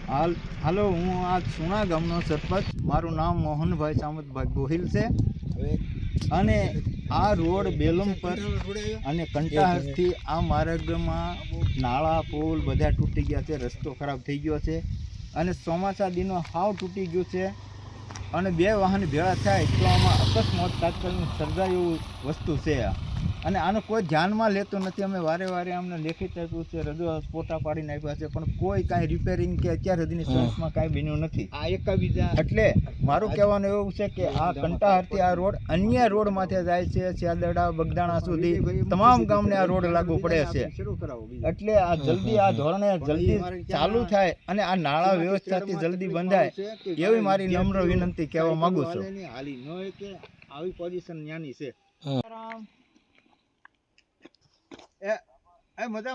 હાલો, હું આ સુણા ગામનો સરપંચ. મારું નામ મોહનભાઈ સામતભાઈ ગોહિલ છે. અને આ રોડ બેલમપર અને કંટાહરથી આ માર્ગમાં નાળા પુલ બધા તૂટી ગયા છે. રસ્તો ખરાબ થઈ ગયો છે અને ચોમાસા દિનો હાવ તૂટી ગયું છે. અને બે વાહન ભેળા થાય તો આમાં અકસ્માત તાત્કાલિક સર્જાય એવું વસ્તુ છે. અને આનું કોઈ ધ્યાનમાં લેતું નથી. અમે વારે વારે અમને લેખિત આપ્યું છે, રજૂઆત ફોટા પાડીને આપ્યા છે, પણ કોઈ કાંઈ રિપેરિંગ કે અત્યાર સુધીની સર્વિસમાં કાંઈ બન્યું નથી. આ એકાબીજા એટલે મારું કહેવાનું એવું છે કે આ કંટાહરથી આ રોડ અન્ય રોડ માથે જાય છે. સ્યાદડા બગદાણા સુધી તમામ ગામને આ રોડ લાગુ પડે છે. એટલે આ જલ્દી આ ધોરણે જલ્દી ચાલુ થાય અને આ નાળા વ્યવસ્થાથી જલ્દી બંધાય એવી મારી નમ્ર વિનંતી કહેવા માંગુ છું. હાલી ન હોય કે આવી પોઝિશન ન્યાની છે. એ મજા